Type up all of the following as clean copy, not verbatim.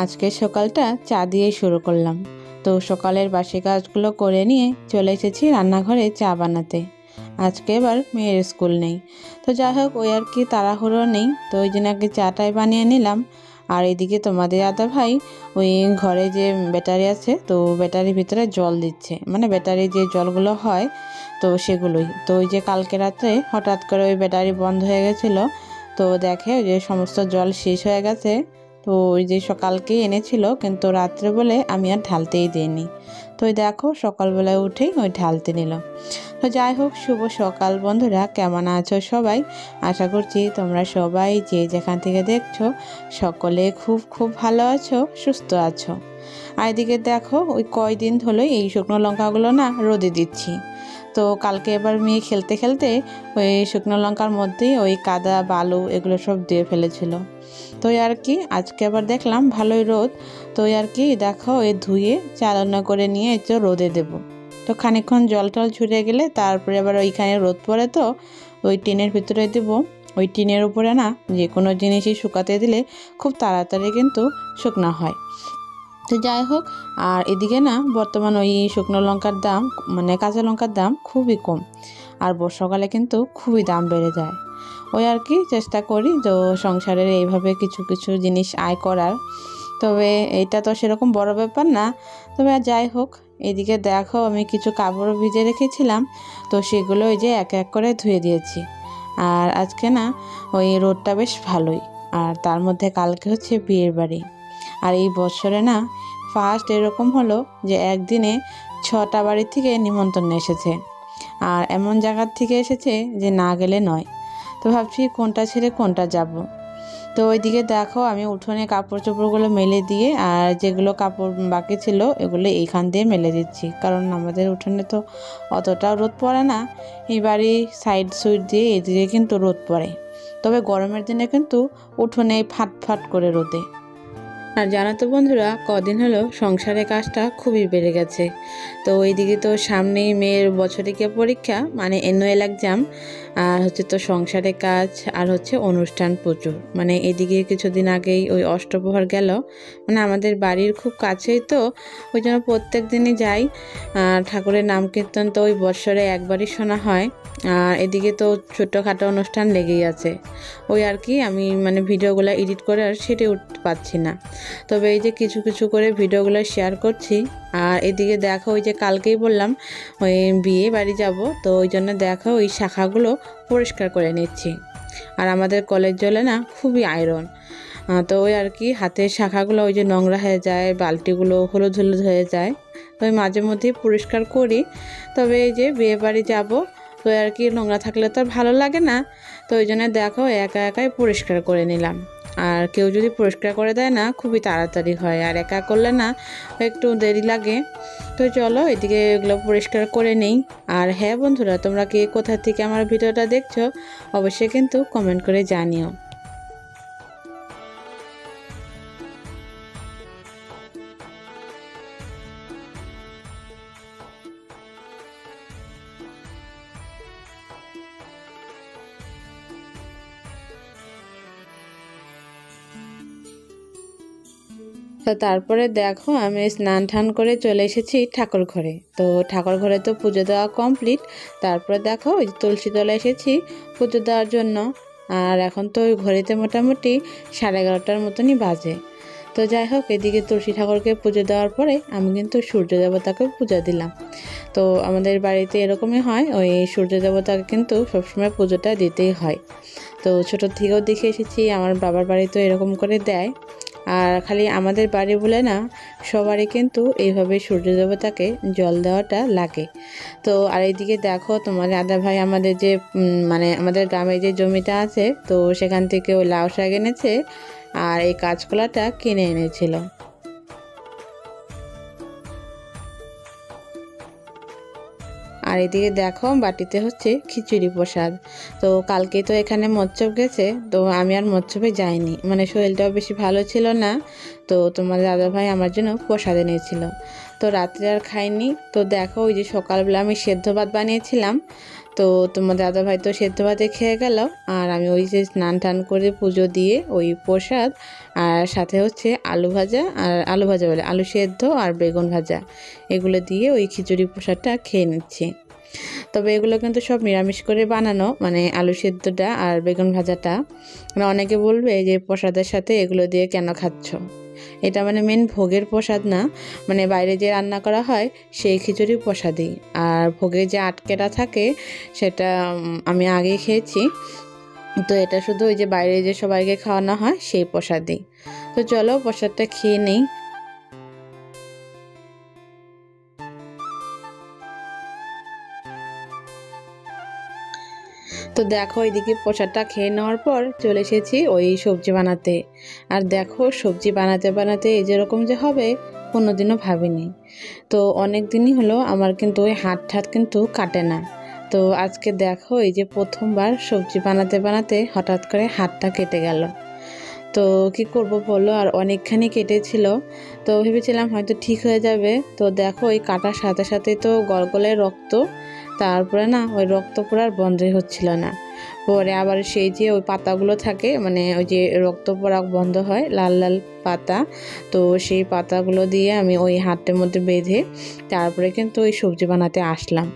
আজকে সকালটা চা দিয়েই শুরু করলাম। তো সকালের বাসি কাজগুলো করে নিয়ে চলে এসেছি রান্নাঘরে চা বানাতে। আজকে এবার মেয়ের স্কুল নেই, তো যাই হোক ওই আর কি তাড়াহুড়ো নেই, তো ওই জন্য আগে চাটাই বানিয়ে নিলাম। আর এদিকে তোমাদের দাদা ভাই ওই ঘরে যে ব্যাটারি আছে, তো ব্যাটারির ভিতরে জল দিচ্ছে, মানে ব্যাটারি যে জলগুলো হয় তো সেগুলোই। তো ওই যে কালকে রাত্রে হঠাৎ করে ওই ব্যাটারি বন্ধ হয়ে গেছিলো, তো দেখে যে সমস্ত জল শেষ হয়ে গেছে। তো ওই যে সকালকেই এনেছিল, কিন্তু রাত্রে বলে আমি আর ঢালতেই দিইনি। তো ওই দেখো সকালবেলায় উঠেই ওই ঢালতে নিল। তো যাই হোক, শুভ সকাল বন্ধুরা, কেমন আছো সবাই? আশা করছি তোমরা সবাই যে যেখান থেকে দেখছো সকলে খুব খুব ভালো আছো, সুস্থ আছো। আর এদিকে দেখো ওই কয়দিন হলো এই শুকনো লঙ্কাগুলো না রোদে দিচ্ছি। তো কালকে এবার মেয়ে খেলতে খেলতে ওই শুকনো লঙ্কার মধ্যেই ওই কাদা বালু এগুলো সব দিয়ে ফেলেছিল। তো আর কি আজকে আবার দেখলাম ভালোই রোদ, তো আর কি দেখো এই ধুয়ে চালনা করে নিয়ে একটু রোদে দেব। তো খানিকক্ষণ জল টল ঝরে গেলে তারপরে আবার ওইখানে রোদ পড়ে, তো ওই টিনের ভিতরে দেবো। ওই টিনের উপরে না যে কোনো জিনিসই শুকাতে দিলে খুব তাড়াতাড়ি কিন্তু শুকনো হয়। তো যাই হোক, আর এদিকে না বর্তমান ওই শুকনো লঙ্কার দাম, মানে কাঁচা লঙ্কার দাম খুবই কম, আর বর্ষাকালে কিন্তু খুবই দাম বেড়ে যায়। ওই আর কি চেষ্টা করি তো সংসারের এইভাবে কিছু কিছু জিনিস আয় করার। তবে এটা তো সেরকম বড় ব্যাপার না। তবে আর যাই হোক, এদিকে দেখো আমি কিছু কাপড় ভিজে রেখেছিলাম, তো সেগুলো ওই যে এক এক করে ধুয়ে দিয়েছি। আর আজকে না ওই রোদটা বেশ ভালোই, আর তার মধ্যে কালকে হচ্ছে বিয়ের বাড়ি। আর এই বছরে না ফার্স্ট এরকম হলো যে একদিনে 6টা বাড়ি থেকে নিমন্ত্রণ এসেছে, আর এমন জায়গার থেকে এসেছে যে না গেলে নয়। তো ভাবছি কোনটা ছেড়ে কোনটা যাব। তো ওইদিকে দেখো আমি উঠোনে কাপড় চোপড়গুলো মেলে দিয়ে, আর যেগুলো কাপড় বাকি ছিল এগুলো এইখান দিয়ে মেলে দিচ্ছি, কারণ আমাদের উঠোনে তো অতটাও রোদ পড়ে না। এই বাড়ি সাইড সুইড দিয়ে এদিকে কিন্তু রোদ পড়ে, তবে গরমের দিনে কিন্তু উঠোনে ফাট ফাট করে রোদে। আর জানো তো বন্ধুরা, কদিন হলো সংসারের কাজটা খুবই বেড়ে গেছে। তো ওইদিকে তো সামনেই মেয়ের বছরিকীয় পরীক্ষা, মানে অ্যানুয়াল এক্সাম, আর হচ্ছে তো সংসারের কাজ, আর হচ্ছে অনুষ্ঠান প্রচুর। মানে এদিকে কিছুদিন আগেই ওই অষ্টপ্রহর গেল, মানে আমাদের বাড়ির খুব কাছেই, তো ওই জন্য প্রত্যেক দিনই যাই। ঠাকুরের নাম কীর্তন তো ওই বৎসরে একবারই শোনা হয়। আর এদিকে তো ছোটোখাটো অনুষ্ঠান লেগেই আছে। ওই আর কি আমি মানে ভিডিওগুলো এডিট করে আর সেটে উঠতে পারছি না, তবে এই যে কিছু কিছু করে ভিডিওগুলো শেয়ার করছি। আর এদিকে দেখো ওই যে কালকেই বললাম ওই বিয়ে বাড়ি যাব, তো ওই জন্য দেখো ওই শাখাগুলো পরিষ্কার করে নিচ্ছি। আর আমাদের কলের জলে না খুবই আয়রন, তো ওই আর কি হাতের শাখাগুলো ওই যে নোংরা হয়ে যায়, বালতিগুলো হলুদ হলুদ হয়ে যায়, তো ওই মাঝে মধ্যেই পরিষ্কার করি। তবে এই যে বিয়ে বাড়ি যাবো, তো আর কি নোংরা থাকলে তো আর ভালো লাগে না, তো ওই জন্য দেখো একা একাই পরিষ্কার করে নিলাম। আর কেউ যদি পরিষ্কার করে দেয় না খুবই তাড়াতাড়ি হয়, আর একা করলে না একটু দেরি লাগে। তো চলো এদিকে এগুলো পরিষ্কার করে নেই। আর হ্যাঁ বন্ধুরা, তোমরা কে কোথা থেকে আমার ভিডিওটা দেখছো অবশ্যই কিন্তু কমেন্ট করে জানিও। তো তারপরে দেখো আমি স্নান টান করে চলে এসেছি ঠাকুর ঘরে। তো ঠাকুর ঘরে তো পুজো দেওয়া কমপ্লিট। তারপরে দেখো ওই তুলসী তলায় এসেছি পুজো দেওয়ার জন্য। আর এখন তো ওই ঘড়িতে মোটামুটি 11:30টার মতনই বাজে। তো যাই হোক, এদিকে তুলসী ঠাকুরকে পুজো দেওয়ার পরে আমি কিন্তু সূর্য দেবতাকে পূজা দিলাম। তো আমাদের বাড়িতে এরকমই হয়, ওই সূর্য দেবতাকে কিন্তু সবসময় পুজোটা দিতেই হয়। তো ছোটো থেকেও দেখে এসেছি, আমার বাবার বাড়িতেও এরকম করে দেয়। আর খালি আমাদের বাড়ি বলে না, সবারই কিন্তু এইভাবে সূর্য দেবতাকে জল দেওয়াটা লাগে। তো আর এইদিকে দেখো তোমার দাদা ভাই আমাদের যে মানে আমাদের গ্রামে যে জমিটা আছে, তো সেখান থেকে ওই লাউ শাক এনেছে, আর এই কাঁচকলাটা কিনে এনেছিল। আর এদিকে দেখো বাটিতে হচ্ছে খিচুড়ি প্রসাদ। তো কালকে তো এখানে মৎস্যব গেছে, তো আমি আর মৎস্যবে যাইনি, মানে শরীরটাও বেশি ভালো ছিল না। তো তোমার দাদাভাই আমার জন্য প্রসাদ এনেছিল, তো রাত্রে আর খাইনি। তো দেখো ওই যে সকালবেলা আমি সেদ্ধ ভাত বানিয়েছিলাম, তো তোমাদের দাদাভাই তো সেদ্ধ ভাতে খেয়ে গেল, আর আমি ওই যে স্নান টান করে পুজো দিয়ে ওই প্রসাদ আর সাথে হচ্ছে আলু ভাজা, আর আলু ভাজা বলে আলু সেদ্ধ আর বেগুন ভাজা, এগুলো দিয়ে ওই খিচুড়ি প্রসাদটা খেয়ে নিচ্ছি। তবে এগুলো কিন্তু সব নিরামিষ করে বানানো, মানে আলু সেদ্ধটা আর বেগুন ভাজাটা। মানে অনেকে বলবে যে প্রসাদের সাথে এগুলো দিয়ে কেন খাচ্ছ, এটা মানে মেন ভোগের প্রসাদ না, মানে বাইরে যে রান্না করা হয় সেই খিচুড়ি প্রসাদই। আর ভোগে যে আটকেটা থাকে সেটা আমি আগেই খেয়েছি, তো এটা শুধু ওই যে বাইরে যে সবাইকে খাওয়ানো হয় সেই প্রসাদই। তো চলো প্রসাদটা খেয়ে নিই। তো দেখো এদিকে প্রসাদটা খেয়ে নেওয়ার পর চলে এসেছি ওই সবজি বানাতে। আর দেখো সবজি বানাতে বানাতে এই যেরকম যে হবে কোনোদিনও ভাবিনি। তো অনেক দিনই হলো আমার কিন্তু ওই হাত ঠাত কিন্তু কাটে না। তো আজকে দেখো এই যে প্রথমবার সবজি বানাতে বানাতে হঠাৎ করে হাতটা কেটে গেল। তো কি করব বলো, আর অনেকখানি কেটেছিল। তো ভেবেছিলাম হয়তো ঠিক হয়ে যাবে। তো দেখো ওই কাটার সাথে সাথে তো গলগলে রক্ত, তারপরে না ওই রক্ত পড়া আর বন্ধই হচ্ছিল না। পরে আবার সেই যে ওই পাতাগুলো থাকে, মানে ওই যে রক্ত পড়া বন্ধ হয় লাল লাল পাতা, তো সেই পাতাগুলো দিয়ে আমি ওই হাতের মধ্যে বেঁধে তারপরে কিন্তু ওই সবজি বানাতে আসলাম।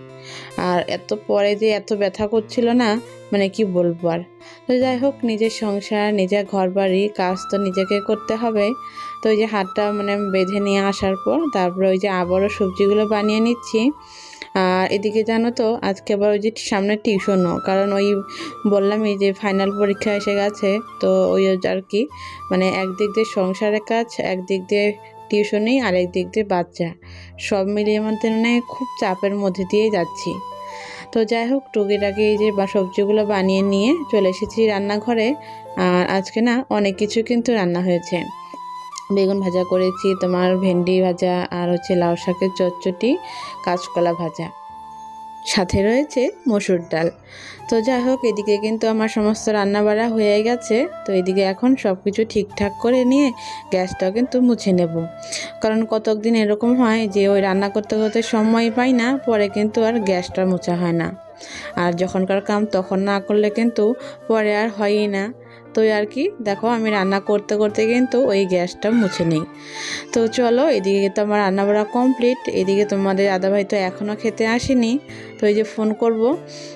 আর এত পরে যে এত ব্যথা করছিল না, মানে কি বলবো আর। তো যাই হোক, নিজের সংসার নিজের ঘর বাড়ি কাজ তো নিজেকে করতে হবে। তো ওই যে হাতটা মানে বেঁধে নিয়ে আসার পর তারপরে ওই যে আবারও সবজিগুলো বানিয়ে নিচ্ছি। আর এদিকে জানো তো আজকে আবার ওই যে সামনে টিউশনও, কারণ ওই বললামই যে ফাইনাল পরীক্ষা এসে গেছে। তো ওই আর কি, মানে একদিক দিয়ে সংসারের কাজ, একদিক দিয়ে টিউশনি, আর একদিক দিয়ে বাচ্চা, সব মিলিয়ে মধ্যে মানে খুব চাপের মধ্যে দিয়েই যাচ্ছি। তো যাই হোক, টুকিটাকি এই যে সবজিগুলো বানিয়ে নিয়ে চলে এসেছি রান্নাঘরে। আর আজকে না অনেক কিছু কিন্তু রান্না হয়েছে। বেগুন ভাজা করেছি, তোমার ভেন্ডি ভাজা, আর হচ্ছে লাউ শাকের চচ্চড়ি, কাঁচকলা ভাজা, সাথে রয়েছে মসুর ডাল। তো যাই হোক, এদিকে কিন্তু আমার সমস্ত রান্না বাড়া হয়ে গেছে। তো এদিকে এখন সব কিছু ঠিকঠাক করে নিয়ে গ্যাসটাও কিন্তু মুছে নেব, কারণ কতক দিন এরকম হয় যে ওই রান্না করতে করতে সময় পাই না, পরে কিন্তু আর গ্যাসটা মোছা হয় না। আর যখনকার কাম তখন না করলে কিন্তু পরে আর হয়ই না। তো আর কি দেখো, আমি রান্না করতে করতে কিন্তু ওই গ্যাসটা মুছে নিই। তো চলো, এদিকে তো আমার রান্নাবাড়া কমপ্লিট। এদিকে তোমাদের দাদাভাই তো এখনও খেতে আসেনি। তো এই যে ফোন করব,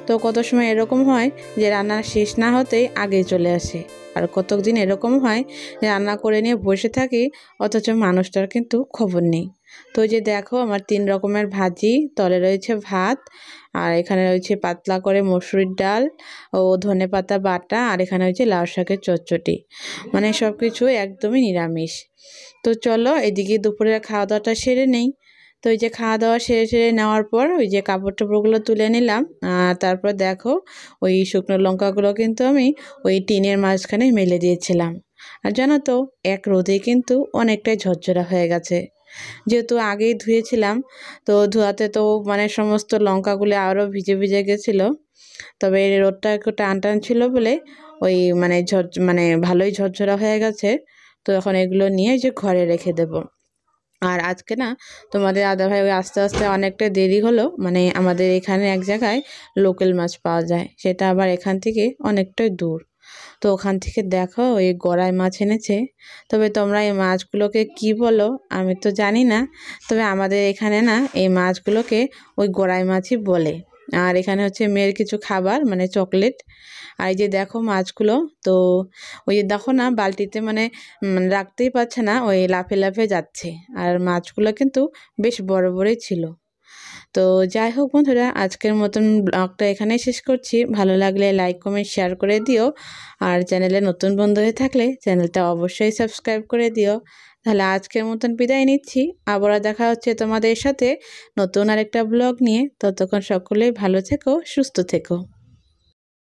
তো কত সময় এরকম হয় যে রান্না শেষ না হতেই আগে চলে আসে। আর কতক দিন এরকম হয় যে রান্না করে নিয়ে বসে থাকি, অথচ মানুষটার কিন্তু খবর নেই। তো যে দেখো আমার 3 রকমের ভাজি, তলে রয়েছে ভাত, আর এখানে রয়েছে পাতলা করে মসুরির ডাল ও ধনেপাতা বাটা, আর এখানে হচ্ছে লাউ শাকের চচ্চড়ি, মানে সব কিছু একদমই নিরামিষ। তো চলো এদিকে দুপুরের খাওয়া দাওয়াটা সেরে নেই। তো ওই যে খাওয়া দাওয়া সেরে সেরে নেওয়ার পর ওই যে কাপড় টাপড়গুলো তুলে নিলাম। আর তারপর দেখো ওই শুকনো লঙ্কাগুলো কিন্তু আমি ওই টিনের মাঝখানে মেলে দিয়েছিলাম। আর জানো তো এক রোদে কিন্তু অনেকটাই ঝরঝরা হয়ে গেছে, যেহেতু আগেই ধুয়েছিলাম। তো ধোয়াতে তো মানে সমস্ত লঙ্কাগুলো আরও ভিজে ভিজে গেছিলো। তবে এই রোদটা একটু টান টান ছিল বলে ওই মানে ভালোই ঝরঝরা হয়ে গেছে। তো এখন এগুলো নিয়ে যে ঘরে রেখে দেব। আর আজকে না তোমাদের দাদাভাই ওই আস্তে আস্তে অনেকটা দেরি হলো, মানে আমাদের এখানে এক জায়গায় লোকাল মাছ পাওয়া যায়, সেটা আবার এখান থেকে অনেকটাই দূর। তো ওখান থেকে দেখো ওই গড়াই মাছ এনেছে। তবে তোমরা এই মাছগুলোকে কি বলো আমি তো জানি না, তবে আমাদের এখানে না এই মাছগুলোকে ওই গড়াই মাছই বলে। আর এখানে হচ্ছে মেয়ের কিছু খাবার, মানে চকলেট। আর এই যে দেখো মাছগুলো, তো ওই যে দেখো না বালতিতে মানে রাখতেই পারছে না, ওই লাফে লাফে যাচ্ছে। আর মাছগুলো কিন্তু বেশ বড় বড়ই ছিল। তো যাই হোক বন্ধুরা, আজকের মতন ব্লগটা এখানেই শেষ করছি। ভালো লাগলে লাইক কমেন্ট শেয়ার করে দিও। আর চ্যানেলে নতুন বন্ধু হয়ে থাকলে চ্যানেলটা অবশ্যই সাবস্ক্রাইব করে দিও। তাহলে আজকের মতন বিদায় নিচ্ছি। আবারও দেখা হচ্ছে তোমাদের সাথে নতুন আরেকটা ব্লগ নিয়ে। ততক্ষণ সকলেই ভালো থেকো, সুস্থ থেকো।